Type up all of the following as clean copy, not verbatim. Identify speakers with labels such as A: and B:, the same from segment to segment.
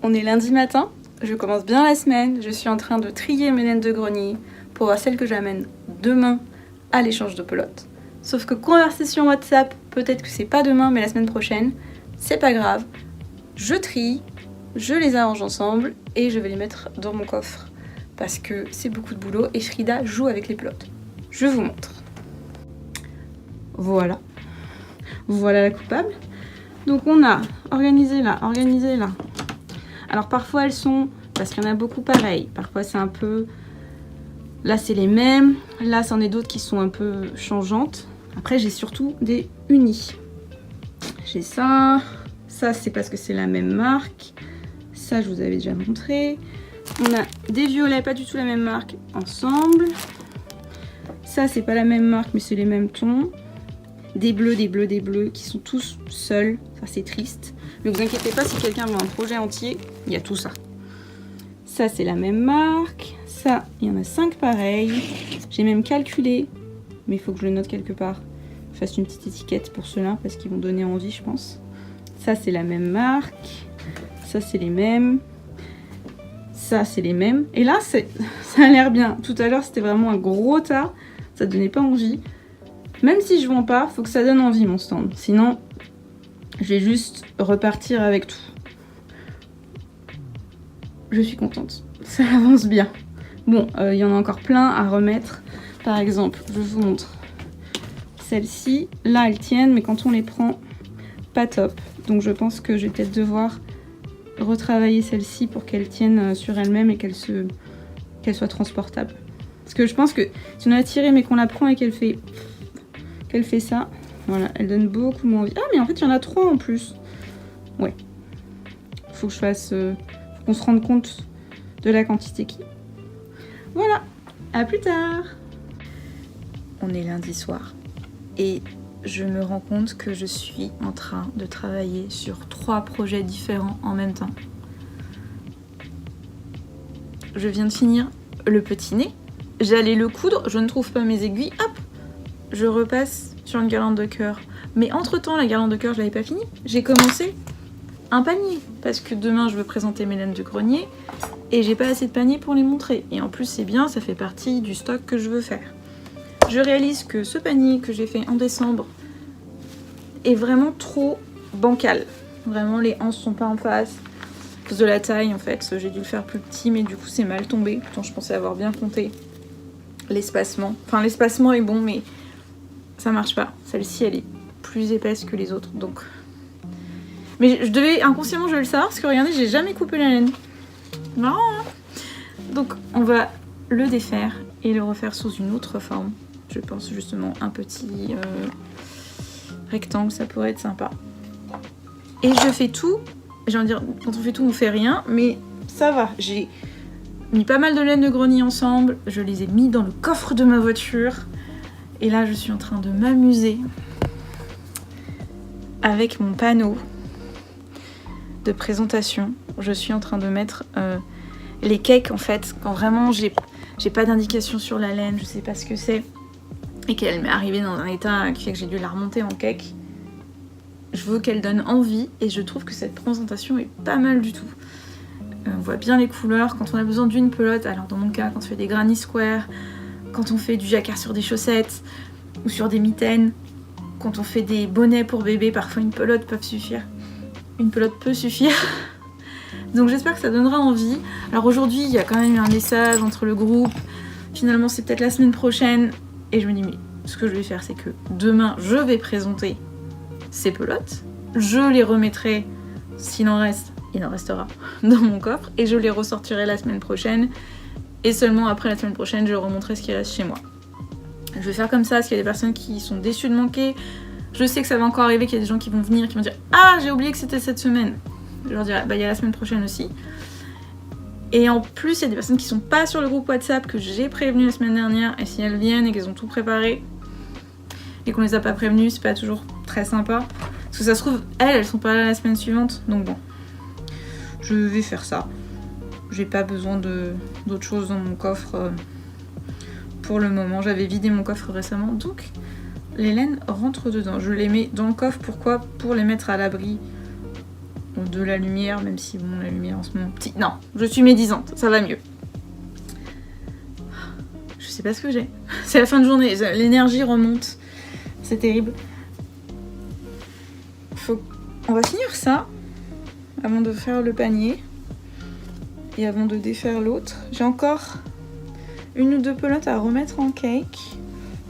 A: On est lundi matin, je commence bien la semaine, je suis en train de trier mes laines de grenier pour voir celles que j'amène demain à l'échange de pelote. Sauf que conversation WhatsApp, peut-être que c'est pas demain mais la semaine prochaine, c'est pas grave. Je trie, je les arrange ensemble et je vais les mettre dans mon coffre parce que c'est beaucoup de boulot et Frida joue avec les pelotes. Je vous montre. Voilà. Voilà la coupable. Donc on a organisé là. Alors parfois elles sont, parce qu'il y en a beaucoup pareil, parfois c'est un peu, là c'est les mêmes, là c'en est d'autres qui sont un peu changeantes. Après j'ai surtout des unis. J'ai ça c'est parce que c'est la même marque, ça je vous avais déjà montré. On a des violets, pas du tout la même marque, ensemble. Ça c'est pas la même marque mais c'est les mêmes tons. Des bleus qui sont tous seuls, ça c'est triste. Mais vous inquiétez pas, si quelqu'un veut un projet entier, il y a tout ça. Ça c'est la même marque, ça il y en a 5 pareils. J'ai même calculé, mais il faut que je le note quelque part. Je fasse une petite étiquette pour ceux-là parce qu'ils vont donner envie je pense. Ça c'est la même marque, ça c'est les mêmes, ça c'est les mêmes. Et là ça a l'air bien. Tout à l'heure c'était vraiment un gros tas, ça donnait pas envie. Même si je vends pas, faut que ça donne envie mon stand. Sinon, je vais juste repartir avec tout. Je suis contente. Ça avance bien. Bon, il y en a encore plein à remettre. Par exemple, je vous montre. Celles-ci, là, elles tiennent, mais quand on les prend, pas top. Donc je pense que je vais peut-être devoir retravailler celle-ci pour qu'elle tienne sur elle-même et qu'elle soit transportable. Parce que je pense que si on a tiré mais qu'on la prend et qu'elle fait ça, voilà, elle donne beaucoup moins envie. Ah mais en fait il y en a 3 en plus. Ouais. Faut que je fasse, faut qu'on se rende compte de la quantité qui. Voilà, à plus tard. On est lundi soir et je me rends compte que je suis en train de travailler sur 3 projets différents en même temps. Je viens de finir le petit nez. J'allais le coudre, je ne trouve pas mes aiguilles, hop, je repasse sur une guirlande de cœur. Mais entre-temps, la guirlande de cœur, je l'avais pas finie. J'ai commencé un panier, parce que demain, je veux présenter mes laines de grenier, et j'ai pas assez de panier pour les montrer. Et en plus, c'est bien, ça fait partie du stock que je veux faire. Je réalise que ce panier que j'ai fait en décembre est vraiment trop bancal. Vraiment, les anses sont pas en face. À cause de la taille, en fait, j'ai dû le faire plus petit, mais du coup, c'est mal tombé. Pourtant, je pensais avoir bien compté l'espacement. Enfin, l'espacement est bon, mais ça marche pas. Celle-ci, elle est plus épaisse que les autres, donc. Mais je devais, inconsciemment, je vais le savoir, parce que regardez, j'ai jamais coupé la laine. Marrant, hein. Donc, on va le défaire et le refaire sous une autre forme. Je pense justement un petit rectangle, ça pourrait être sympa. Et je fais tout. J'ai envie de dire, quand on fait tout, on fait rien, mais ça va. J'ai mis pas mal de laine de grenier ensemble, je les ai mis dans le coffre de ma voiture et là je suis en train de m'amuser avec mon panneau de présentation. Je suis en train de mettre les cakes en fait, quand vraiment j'ai pas d'indication sur la laine, je sais pas ce que c'est et qu'elle m'est arrivée dans un état qui fait que j'ai dû la remonter en cake. Je veux qu'elle donne envie et je trouve que cette présentation est pas mal du tout. On voit bien les couleurs, quand on a besoin d'une pelote, alors dans mon cas, quand on fait des granny square, quand on fait du jacquard sur des chaussettes ou sur des mitaines, quand on fait des bonnets pour bébé, parfois une pelote peut suffire. Une pelote peut suffire. Donc j'espère que ça donnera envie. Alors aujourd'hui, il y a quand même eu un message entre le groupe. Finalement, c'est peut-être la semaine prochaine. Et je me dis, mais ce que je vais faire, c'est que demain, je vais présenter ces pelotes. Je les remettrai, s'il en reste, il en restera dans mon coffre et je les ressortirai la semaine prochaine et seulement après la semaine prochaine je remonterai ce qui reste chez moi. Je vais faire comme ça parce qu'il y a des personnes qui sont déçues de manquer. Je sais que ça va encore arriver, qu'il y a des gens qui vont venir qui vont dire « Ah, j'ai oublié que c'était cette semaine !» Je leur dirai « Bah, il y a la semaine prochaine aussi. » Et en plus, il y a des personnes qui sont pas sur le groupe WhatsApp que j'ai prévenu la semaine dernière et si elles viennent et qu'elles ont tout préparé et qu'on les a pas prévenues, c'est pas toujours très sympa. Parce que ça se trouve, elles sont pas là la semaine suivante, donc bon. Je vais faire ça. J'ai pas besoin d'autre chose dans mon coffre pour le moment. J'avais vidé mon coffre récemment, donc les laines rentrent dedans. Je les mets dans le coffre, pourquoi ? Pour les mettre à l'abri de la lumière, même si bon, la lumière en ce moment... Non, je suis médisante, ça va mieux. Je sais pas ce que j'ai. C'est la fin de journée, l'énergie remonte. C'est terrible. On va finir ça avant de faire le panier et avant de défaire l'autre. J'ai encore 1 ou 2 pelotes à remettre en cake.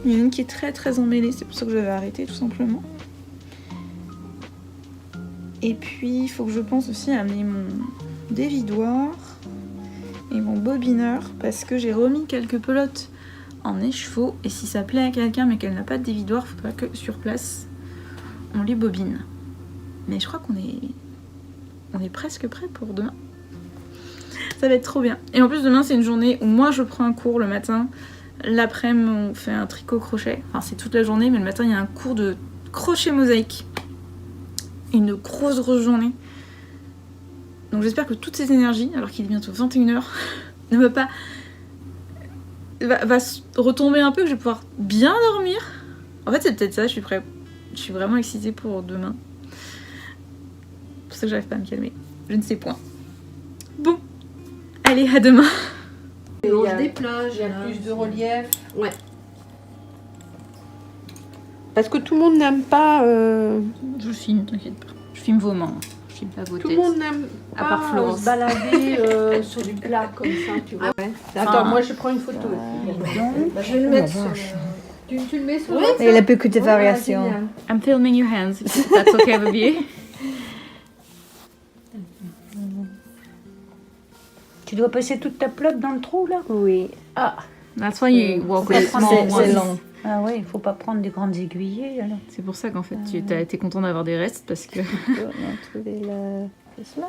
A: Il y en a une qui est très très emmêlée, c'est pour ça que je vais arrêter tout simplement. Et puis il faut que je pense aussi à amener mon dévidoir et mon bobineur parce que j'ai remis quelques pelotes en écheveau et si ça plaît à quelqu'un mais qu'elle n'a pas de dévidoir, il faudra que sur place on les bobine. Mais je crois qu'on est presque prêt pour demain. Ça va être trop bien. Et en plus demain c'est une journée où moi je prends un cours le matin. L'après-midi on fait un tricot-crochet. Enfin c'est toute la journée mais le matin il y a un cours de crochet mosaïque. Une grosse journée. Donc j'espère que toutes ces énergies, alors qu'il est bientôt 21h, ne va pas... va retomber un peu, que je vais pouvoir bien dormir. En fait c'est peut-être ça, je suis prête. Je suis vraiment excitée pour demain. C'est pour ça que j'arrive pas à me calmer. Je ne sais point. Bon, allez, à demain.
B: Il y a des plages, il y a plus de relief. Ouais. Parce que tout le monde n'aime pas...
A: Je filme, t'inquiète pas. Je filme vos mains. Je filme pas vos têtes.
B: Tout le monde n'aime
A: À part
B: pas
A: Florence.
B: se balader sur du plat comme ça, tu vois. Ah ouais. Attends, moi je prends une photo. Bah, je vais le mettre sur... Tu le mets sur le...
C: Il a beaucoup de variations.
A: I'm filming your hands, if that's okay with you.
C: Tu dois passer toute ta pelote dans le trou là? Oui. Ah,
A: That's why you walk with small
C: c'est
A: ones.
C: long. Ah oui, il faut pas prendre des grandes aiguillées alors.
A: C'est pour ça qu'en fait tu as été content d'avoir des restes parce que...
C: On a trouvé la pièce là.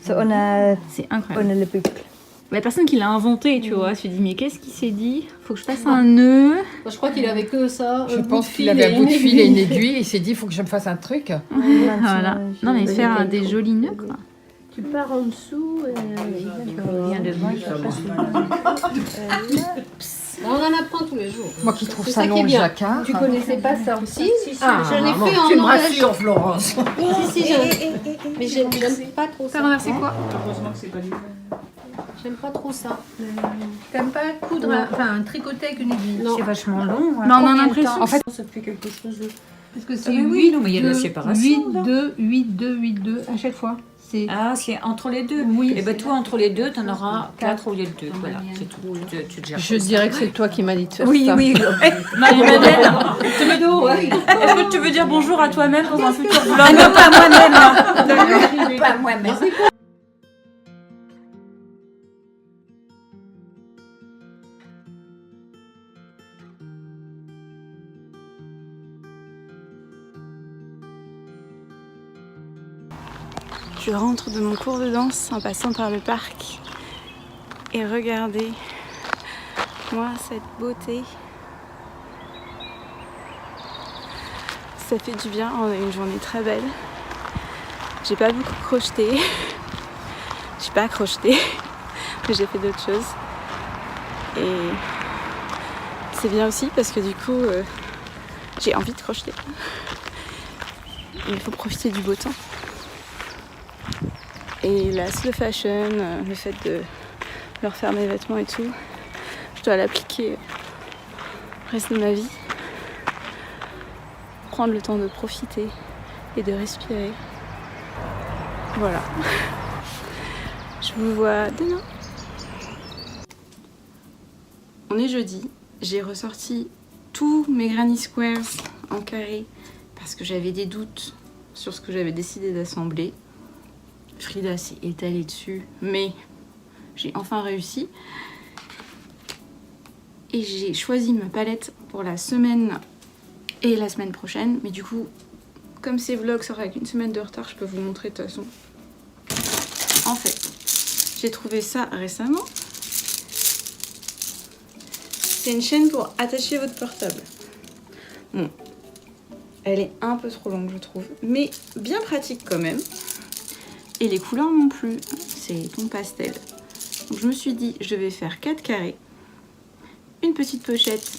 C: So, on a le boucle.
A: La personne qui l'a inventé, tu vois, se dit mais qu'est-ce qu'il s'est dit? Faut que je fasse un nœud.
B: Je crois qu'il avait que ça.
D: Je pense qu'il avait un bout de fil et une aiguille et il s'est dit il faut que je me fasse un truc.
A: Voilà. Non mais faire des jolis nœuds quoi.
B: Tu pars en dessous et...
C: Viens devant, il faut
B: On en apprend tous les jours.
D: Moi qui trouve
B: C'est
D: ça
B: ça qui
D: long
B: est
D: le
B: bien.
D: jacquard.
B: Tu connaissais pas ça aussi?
D: Ah,
B: J'en ai
D: maman,
B: fait en
D: tu me
B: Norvège.
D: rassures, Florence.
B: Si, mais j'aime pas trop ça.
A: T'as renversé quoi?
B: J'aime pas trop ça.
E: T'aimes pas coudre, enfin tricoter avec une aiguille?
B: Non.
C: C'est vachement long.
A: Mais on a l'impression.
D: En fait,
E: Ça fait quelque chose de... Parce que c'est
C: oui, non, mais il y a de la séparation,
E: 8,
C: là.
E: 2, 8, 2, 8, 2 à chaque fois. C'est...
C: Ah, c'est entre les deux.
E: Oui.
C: Et ben toi, entre les deux, t'en auras 4 au lieu de 2. Voilà, c'est tout. Tu te gères
B: Je
C: comme ça.
B: dirais que c'est toi qui m'as dit de faire
C: Oui,
B: ça.
C: oui.
A: Marie-Madeleine, est-ce que tu veux dire bonjour à toi-même dans un futur vlog?
C: Ah non, pas moi-même. Pas moi-même.
A: Je rentre de mon cours de danse en passant par le parc et regardez moi cette beauté. Ça fait du bien, on a eu une journée très belle. J'ai pas beaucoup crocheté, j'ai pas crocheté, mais j'ai fait d'autres choses. Et c'est bien aussi parce que du coup j'ai envie de crocheter. Il faut profiter du beau temps. Et la slow fashion, le fait de leur faire mes vêtements et tout, je dois l'appliquer le reste de ma vie. Prendre le temps de profiter et de respirer. Voilà. Je vous vois demain. On est jeudi. J'ai ressorti tous mes granny squares en carré parce que j'avais des doutes sur ce que j'avais décidé d'assembler. Frida s'est étalée dessus, mais j'ai enfin réussi. Et j'ai choisi ma palette pour la semaine et la semaine prochaine. Mais du coup, comme ces vlogs sortent avec une semaine de retard, je peux vous montrer de toute façon. En fait, j'ai trouvé ça récemment. C'est une chaîne pour attacher votre portable. Bon, elle est un peu trop longue, je trouve, mais bien pratique quand même. Et les couleurs non plus, c'est ton pastel. Donc je me suis dit, je vais faire 4 carrés. Une petite pochette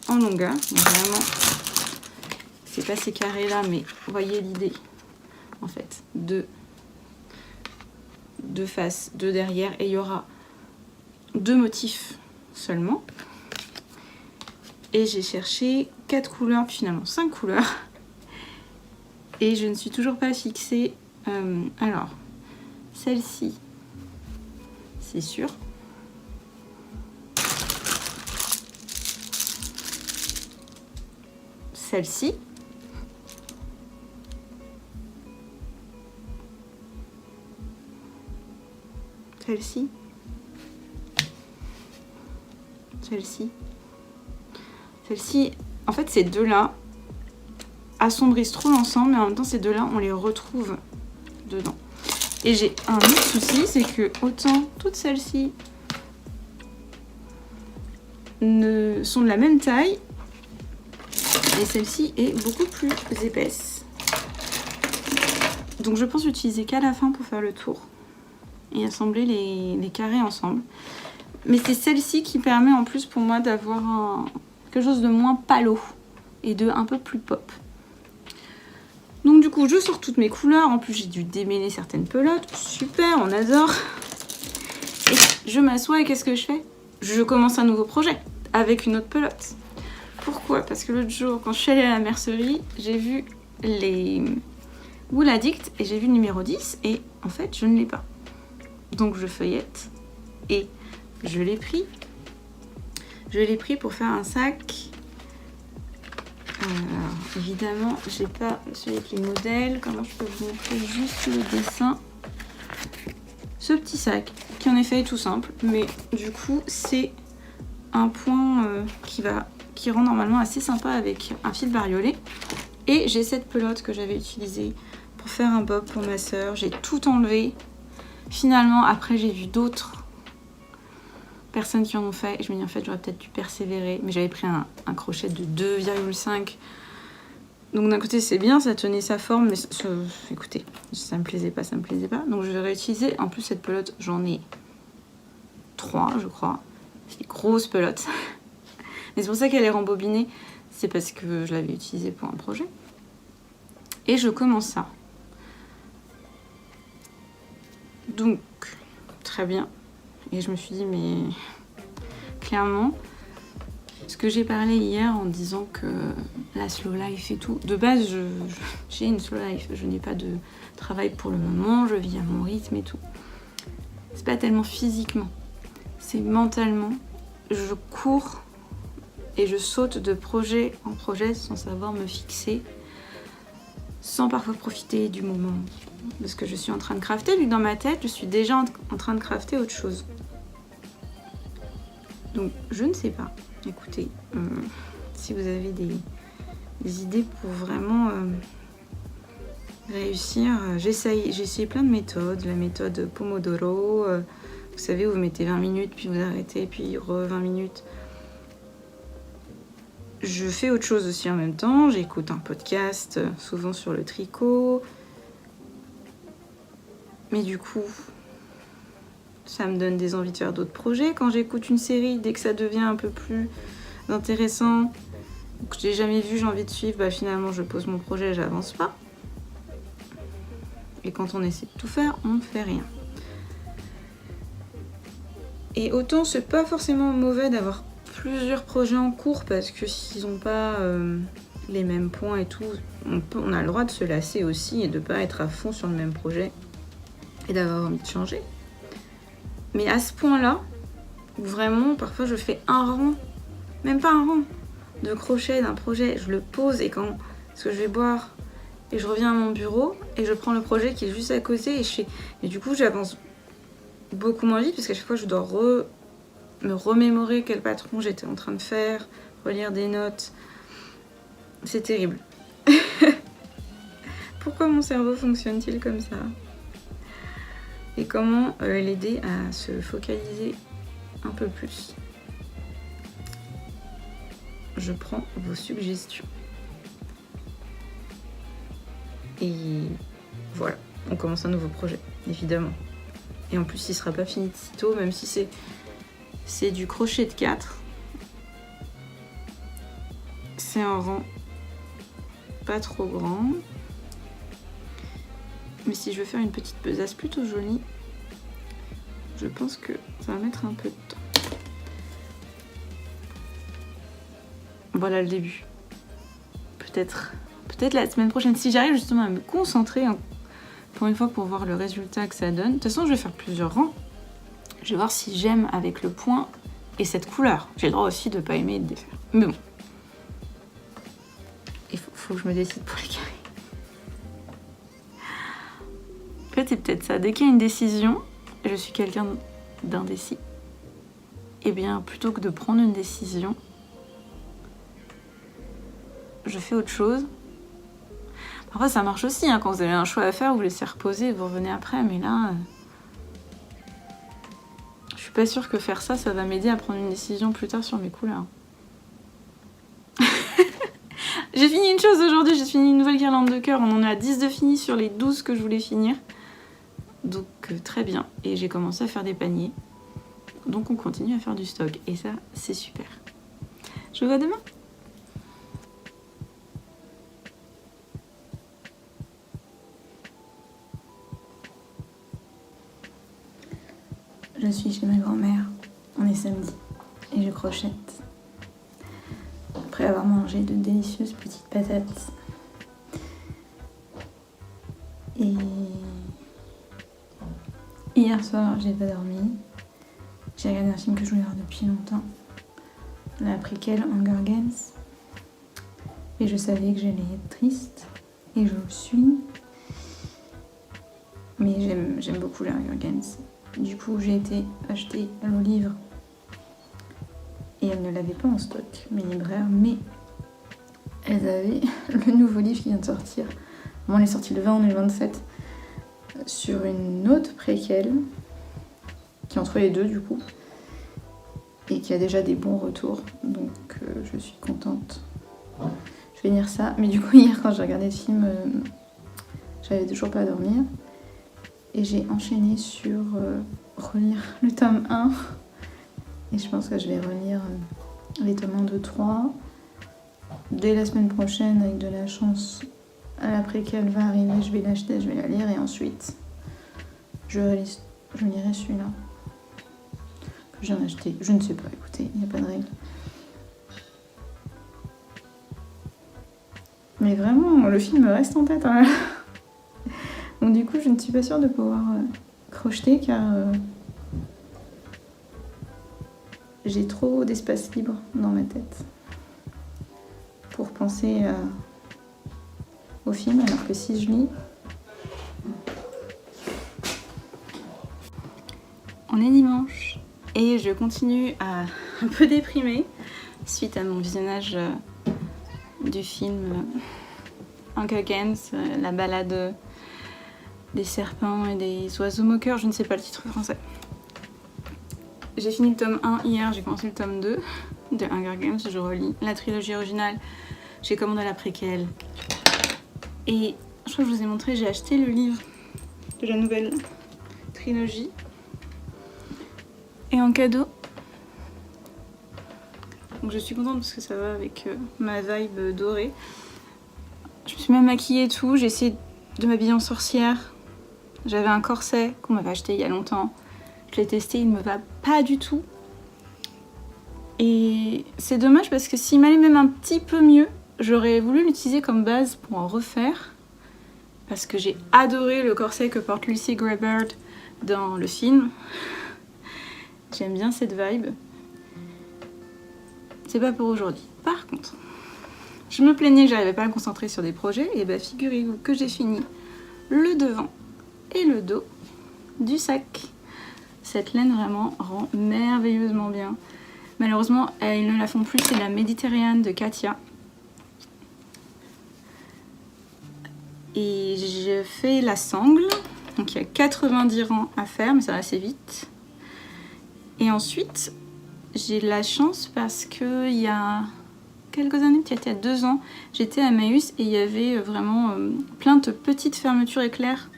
A: en longueur. Donc vraiment, c'est pas ces carrés là, mais voyez l'idée. en fait, deux faces, deux derrière, et il y aura 2 motifs seulement. Et j'ai cherché 4 couleurs, puis finalement 5 couleurs. Et je ne suis toujours pas fixée. Alors, celle-ci, c'est sûr. Celle-ci. Celle-ci. Celle-ci. Celle-ci, en fait, ces deux-là assombrissent trop l'ensemble, mais en même temps, ces deux-là, on les retrouve dedans. Et j'ai un autre souci, c'est que autant toutes celles-ci sont de la même taille, et celle-ci est beaucoup plus épaisse. Donc je pense utiliser qu'à la fin pour faire le tour et assembler les carrés ensemble. Mais c'est celle-ci qui permet en plus pour moi d'avoir quelque chose de moins palo et de un peu plus pop. Donc du coup je sors toutes mes couleurs, en plus j'ai dû démêler certaines pelotes, super, on adore. Et je m'assois et qu'est-ce que je fais? Je commence un nouveau projet avec une autre pelote. Pourquoi? Parce que l'autre jour quand je suis allée à la mercerie, j'ai vu les Wool Addict et j'ai vu le numéro 10 et en fait je ne l'ai pas. Donc je feuillette et je l'ai pris. Je l'ai pris pour faire un sac. Alors, évidemment, j'ai pas celui avec les modèles. Comment je peux vous montrer juste le dessin? Ce petit sac, qui en effet est tout simple, mais du coup, c'est un point qui rend normalement assez sympa avec un fil bariolé. Et j'ai cette pelote que j'avais utilisée pour faire un bob pour ma soeur. J'ai tout enlevé. Finalement, après, j'ai vu d'autres personnes qui en ont fait et je me dis en fait j'aurais peut-être dû persévérer, mais j'avais pris un crochet de 2,5, donc d'un côté c'est bien, ça tenait sa forme, mais écoutez, ça me plaisait pas, donc je vais réutiliser. En plus cette pelote j'en ai 3 je crois, c'est une grosse pelote mais c'est pour ça qu'elle est rembobinée, c'est parce que je l'avais utilisée pour un projet. Et je commence ça, donc très bien. Et je me suis dit, mais clairement, ce que j'ai parlé hier en disant que la slow life et tout, de base, j'ai une slow life, je n'ai pas de travail pour le moment, je vis à mon rythme et tout. C'est pas tellement physiquement, c'est mentalement. Je cours et je saute de projet en projet sans savoir me fixer, sans parfois profiter du moment de ce que je suis en train de crafter, vu que dans ma tête, je suis déjà en train de crafter autre chose. Donc, je ne sais pas. Écoutez, si vous avez des idées pour vraiment réussir, j'ai essayé plein de méthodes. La méthode Pomodoro, vous savez, où vous mettez 20 minutes, puis vous arrêtez, puis 20 minutes. Je fais autre chose aussi en même temps. J'écoute un podcast, souvent sur le tricot. Mais du coup, ça me donne des envies de faire d'autres projets. Quand j'écoute une série, dès que ça devient un peu plus intéressant, que je n'ai jamais vu, j'ai envie de suivre, bah finalement je pose mon projet, j'avance pas. Et quand on essaie de tout faire, on ne fait rien. Et autant c'est pas forcément mauvais d'avoir plusieurs projets en cours, parce que s'ils n'ont pas les mêmes points et tout, on a le droit de se lasser aussi et de pas être à fond sur le même projet et d'avoir envie de changer. Mais à ce point-là, où vraiment, parfois je fais un rang, même pas un rang, de crochet d'un projet, je le pose et parce que je vais boire et je reviens à mon bureau et je prends le projet qui est juste à côté et du coup j'avance beaucoup moins vite parce qu'à chaque fois je dois me remémorer quel patron j'étais en train de faire, relire des notes. C'est terrible. Pourquoi mon cerveau fonctionne-t-il comme ça ? Et comment l'aider à se focaliser un peu plus? Je prends vos suggestions. Et voilà, on commence un nouveau projet, évidemment. Et en plus, il ne sera pas fini de sitôt, même si c'est du crochet de 4. C'est un rang pas trop grand. Mais si je veux faire une petite besace plutôt jolie, je pense que ça va mettre un peu de temps. Voilà le début. Peut-être la semaine prochaine, si j'arrive justement à me concentrer pour une fois pour voir le résultat que ça donne. De toute façon, je vais faire plusieurs rangs. Je vais voir si j'aime avec le point et cette couleur. J'ai le droit aussi de pas aimer et de défaire. Mais bon. Il faut que je me décide pour les carrés. En fait, c'est peut-être ça. Dès qu'il y a une décision, je suis quelqu'un d'indécis. Et bien, plutôt que de prendre une décision, je fais autre chose. Parfois, ça marche aussi, hein, quand vous avez un choix à faire, vous laissez reposer et vous revenez après. Mais là, je suis pas sûre que faire ça, ça va m'aider à prendre une décision plus tard sur mes couleurs. J'ai fini une chose aujourd'hui, j'ai fini une nouvelle guirlande de cœur. On en a 10 de fini sur les 12 que je voulais finir. Donc très bien. Et j'ai commencé à faire des paniers. Donc on continue à faire du stock. Et ça, c'est super. Je vous vois demain. Je suis chez ma grand-mère. On est samedi. Et je crochette. Après avoir mangé de délicieuses petites patates. Et hier soir, j'ai pas dormi. J'ai regardé un film que je voulais voir depuis longtemps. La préquelle Hunger Games. Et je savais que j'allais être triste. Et je le suis. Mais j'aime beaucoup les Hunger Games. Du coup, j'ai été acheter le livre. Et elles ne l'avaient pas en stock, mes libraires, mais elles avaient le nouveau livre qui vient de sortir. Bon, il est sorti le 20, on est le 27, sur une autre préquelle, qui est entre les deux du coup, et qui a déjà des bons retours, donc je suis contente. Je vais lire ça, mais du coup hier quand j'ai regardé le film, j'avais toujours pas à dormir, et j'ai enchaîné sur relire le tome 1. Et je pense que je vais relire les tomes 1, 2, 3. Dès la semaine prochaine, avec de la chance, à l'après qu'elle va arriver, je vais l'acheter, je vais la lire. Et ensuite, je lirai celui-là. Que j'ai acheté. Je ne sais pas, écoutez, il n'y a pas de règle. Mais vraiment, le film reste en tête. Hein. Donc du coup, je ne suis pas sûre de pouvoir crocheter car... j'ai trop d'espace libre dans ma tête pour penser au film, alors que si je lis... On est dimanche et je continue à un peu déprimer suite à mon visionnage du film Hunger Games, la balade des serpents et des oiseaux moqueurs, je ne sais pas le titre français. J'ai fini le tome 1 hier, j'ai commencé le tome 2 de Hunger Games, je relis la trilogie originale, j'ai commandé la préquelle. Et je crois que je vous ai montré, j'ai acheté le livre de la nouvelle trilogie. Et en cadeau. Donc je suis contente parce que ça va avec ma vibe dorée. Je me suis même maquillée et tout, j'ai essayé de m'habiller en sorcière. J'avais un corset qu'on m'avait acheté il y a longtemps. Je l'ai testé, il me va pas du tout. Et c'est dommage parce que s'il m'allait même un petit peu mieux, j'aurais voulu l'utiliser comme base pour en refaire. Parce que j'ai adoré le corset que porte Lucy Gray-Bird dans le film. J'aime bien cette vibe. C'est pas pour aujourd'hui. Par contre, je me plaignais que j'arrivais pas à me concentrer sur des projets. Et bah figurez-vous que j'ai fini le devant et le dos du sac. Cette laine vraiment rend merveilleusement bien. Malheureusement, ils ne la font plus, c'est la Méditerranée de Katia. Et je fais la sangle. Donc il y a 90 rangs à faire, mais ça va assez vite. Et ensuite, j'ai de la chance parce que il y a quelques années, peut-être il y a 2 ans, j'étais à Emmaüs et il y avait vraiment plein de petites fermetures éclairs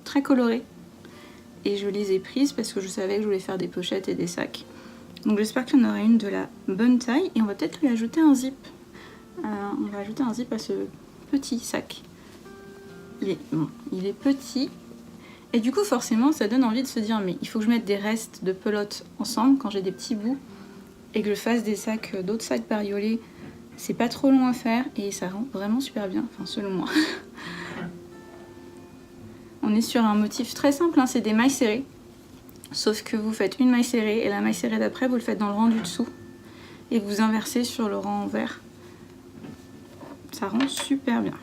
A: très colorées. Et je les ai prises parce que je savais que je voulais faire des pochettes et des sacs. Donc j'espère qu'il y en aura une de la bonne taille et on va peut-être lui ajouter un zip. On va ajouter un zip à ce petit sac. il est petit. Et du coup, forcément, ça donne envie de se dire, mais il faut que je mette des restes de pelote ensemble quand j'ai des petits bouts et que je fasse des sacs, d'autres sacs bariolés. C'est pas trop long à faire et ça rend vraiment super bien, enfin selon moi. On est sur un motif très simple, hein, c'est des mailles serrées. Sauf que vous faites une maille serrée et la maille serrée d'après, vous le faites dans le rang du dessous. Et vous inversez sur le rang vert. Ça rend super bien.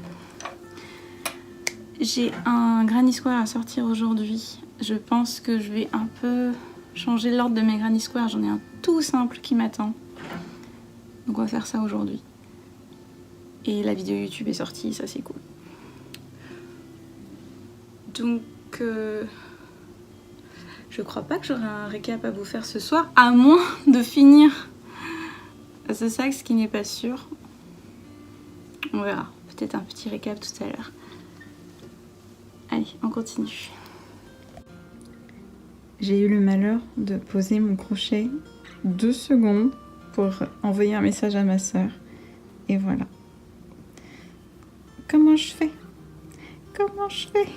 A: J'ai un Granny Square à sortir aujourd'hui. Je pense que je vais un peu changer l'ordre de mes Granny Square. J'en ai un tout simple qui m'attend. Donc on va faire ça aujourd'hui. Et la vidéo YouTube est sortie, ça c'est cool. Donc je crois pas que j'aurai un récap à vous faire ce soir, à moins de finir ce sac, ce qui n'est pas sûr. On verra. Peut-être un petit récap tout à l'heure. Allez, on continue. J'ai eu le malheur de poser mon crochet 2 secondes pour envoyer un message à ma sœur. Et voilà. Comment je fais? Comment je fais?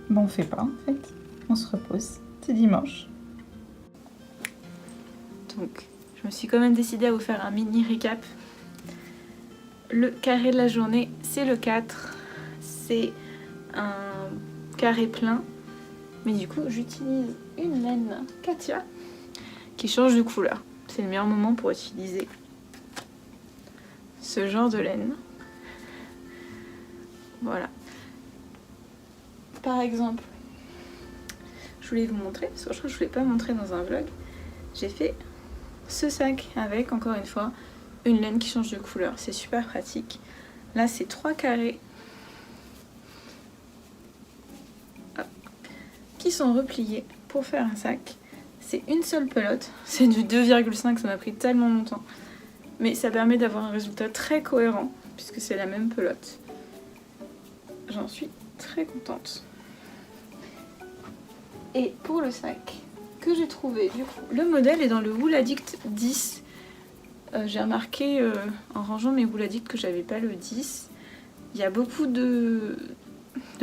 A: Bon, on fait pas en fait. On se repose. C'est dimanche. Donc, je me suis quand même décidée à vous faire un mini récap. Le carré de la journée, c'est le 4. C'est un carré plein. Mais du coup, j'utilise une laine Katia qui change de couleur. C'est le meilleur moment pour utiliser ce genre de laine. Voilà. Par exemple, je voulais vous montrer, parce que je crois que je ne voulais pas montrer dans un vlog. J'ai fait ce sac avec, encore une fois, une laine qui change de couleur. C'est super pratique. Là, c'est 3 carrés qui sont repliés pour faire un sac. C'est une seule pelote. C'est du 2,5, ça m'a pris tellement longtemps. Mais ça permet d'avoir un résultat très cohérent, puisque c'est la même pelote. J'en suis très contente. Et pour le sac que j'ai trouvé, du coup, le modèle est dans le Wool Addict 10. J'ai remarqué en rangeant mes Wool Addict que j'avais pas le 10. Il y a beaucoup de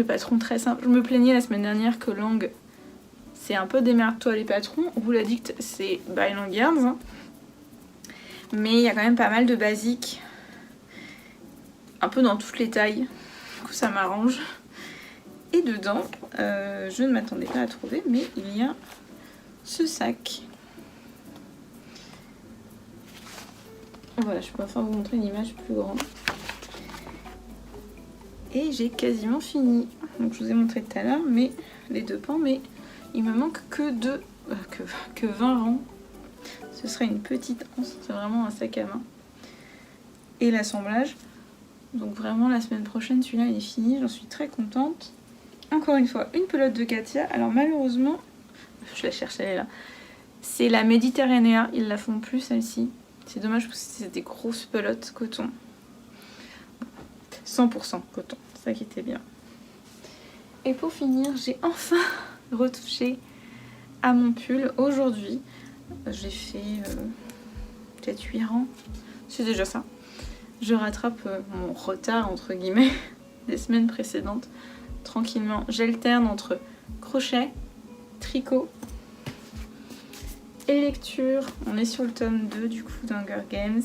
A: patrons très simples. Je me plaignais la semaine dernière que Lang, c'est un peu démerde-toi les patrons. Wool Addict, c'est by Lanyards. Hein. Mais il y a quand même pas mal de basiques. Un peu dans toutes les tailles. Du coup, ça m'arrange. Et dedans, je ne m'attendais pas à trouver, mais il y a ce sac. Voilà, je peux enfin vous montrer une image plus grande. Et j'ai quasiment fini. Donc je vous ai montré tout à l'heure, mais les 2 pans, mais il me manque que 20 rangs. Ce serait une petite anse, c'est vraiment un sac à main. Et l'assemblage. Donc vraiment la semaine prochaine, celui-là il est fini, j'en suis très contente. Encore une fois, une pelote de Katia. Alors malheureusement, je la cherche, elle est là. C'est la Mediterranea, ils la font plus celle-ci. C'est dommage parce que c'est des grosses pelotes coton. 100% coton, c'est ça qui était bien. Et pour finir, j'ai enfin retouché à mon pull aujourd'hui. J'ai fait peut-être 8 rangs, c'est déjà ça. Je rattrape mon retard entre guillemets des semaines précédentes. Tranquillement, j'alterne entre crochet, tricot et lecture. On est sur le tome 2 du coup d'Hunger Games.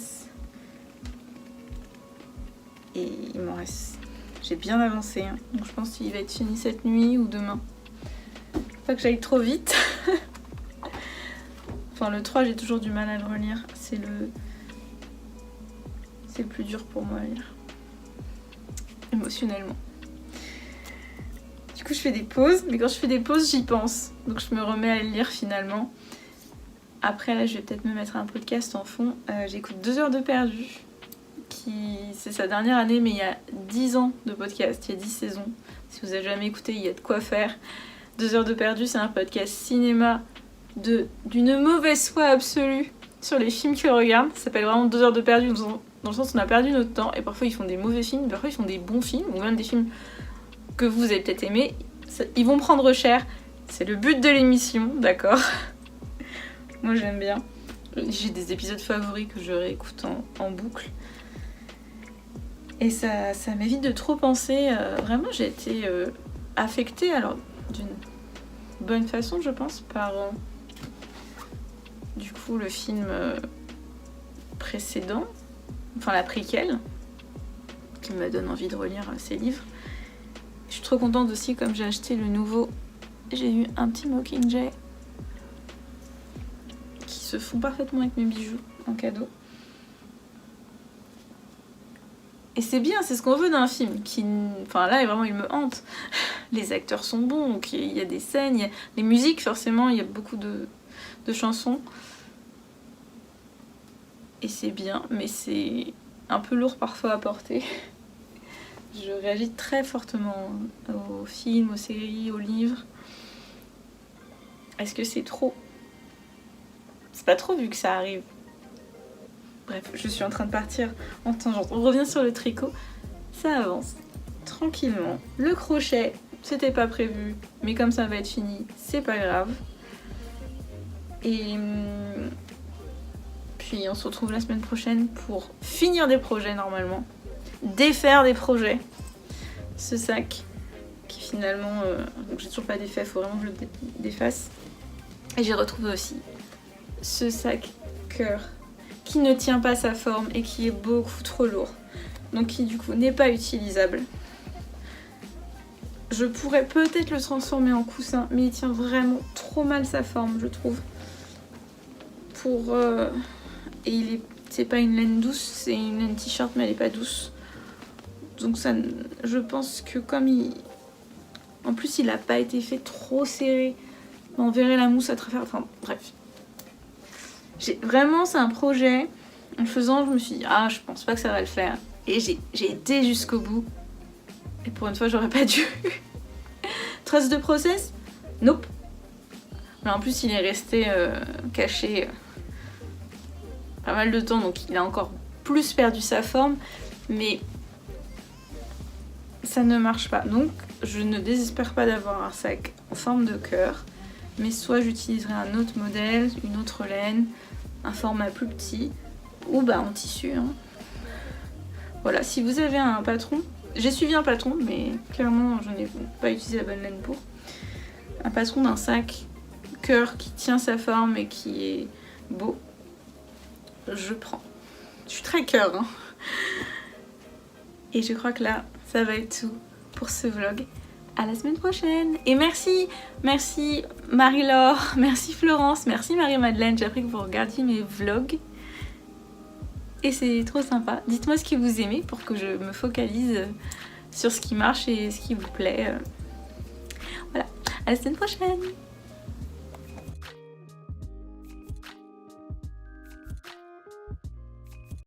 A: Et il m'en reste... J'ai bien avancé, hein. Donc je pense qu'il va être fini cette nuit ou demain. Faut pas que j'aille trop vite. Enfin le 3 j'ai toujours du mal à le relire. C'est le plus dur pour moi à lire. Émotionnellement. Du coup je fais des pauses, mais quand je fais des pauses j'y pense. Donc je me remets à le lire finalement. Après là je vais peut-être me mettre un podcast en fond. J'écoute 2 heures de perdu. C'est sa dernière année, mais il y a 10 ans de podcast, il y a 10 saisons. Si vous n'avez jamais écouté, il y a de quoi faire. 2 heures de perdu, c'est un podcast cinéma d'une mauvaise foi absolue sur les films qu'ils regardent. Ça s'appelle vraiment 2 heures de perdu, dans le sens où on a perdu notre temps. Et parfois ils font des mauvais films, parfois ils font des bons films, ou même des films que vous avez peut-être aimés. Ils vont prendre cher, c'est le but de l'émission, d'accord. Moi j'aime bien. J'ai des épisodes favoris que je réécoute en boucle. Et ça m'évite de trop penser. Vraiment, j'ai été affectée, alors d'une bonne façon, je pense, par du coup le film précédent, enfin la préquelle, qui me donne envie de relire ces livres. Je suis trop contente aussi, comme j'ai acheté le nouveau, j'ai eu un petit Mockingjay qui se fond parfaitement avec mes bijoux en cadeau. Et c'est bien, c'est ce qu'on veut d'un film qui... Enfin là, vraiment, il me hante. Les acteurs sont bons, donc il y a des scènes, il y a les musiques, forcément, il y a beaucoup de chansons. Et c'est bien, mais c'est un peu lourd parfois à porter. Je réagis très fortement aux films, aux séries, aux livres. Est-ce que c'est trop? C'est pas trop vu que ça arrive. Bref, je suis en train de partir en tangente. On revient sur le tricot. Ça avance tranquillement. Le crochet, c'était pas prévu, mais comme ça va être fini, c'est pas grave. Et puis on se retrouve la semaine prochaine pour finir des projets normalement. Défaire des projets. Ce sac qui finalement... donc j'ai toujours pas défait, faut vraiment que je le défasse. Et j'ai retrouvé aussi ce sac cœur qui ne tient pas sa forme et qui est beaucoup trop lourd. Donc qui du coup n'est pas utilisable. Je pourrais peut-être le transformer en coussin, mais il tient vraiment trop mal sa forme, je trouve. Et c'est pas une laine douce, c'est une laine t-shirt, mais elle est pas douce. Donc ça, je pense que comme en plus il a pas été fait trop serré, on verrait la mousse à travers. Enfin bref. Vraiment, c'est un projet. En le faisant, je me suis dit, ah, je pense pas que ça va le faire. Et j'ai été jusqu'au bout. Et pour une fois, j'aurais pas dû. Trace de process? Nope. Mais en plus, il est resté caché pas mal de temps, donc il a encore plus perdu sa forme. Mais ça ne marche pas. Donc, je ne désespère pas d'avoir un sac en forme de cœur. Mais soit j'utiliserai un autre modèle, une autre laine, un format plus petit, ou bah en tissu. Hein. Voilà, si vous avez un patron, j'ai suivi un patron, mais clairement je n'ai pas utilisé la bonne laine pour. Un patron d'un sac cœur qui tient sa forme et qui est beau, je prends. Je suis très cœur. Hein. Et je crois que là, ça va être tout pour ce vlog. À la semaine prochaine. Et merci Marie-Laure, merci Florence, merci Marie-Madeleine. J'ai appris que vous regardiez mes vlogs. Et c'est trop sympa. Dites-moi ce que vous aimez pour que je me focalise sur ce qui marche et ce qui vous plaît. Voilà, à la semaine prochaine.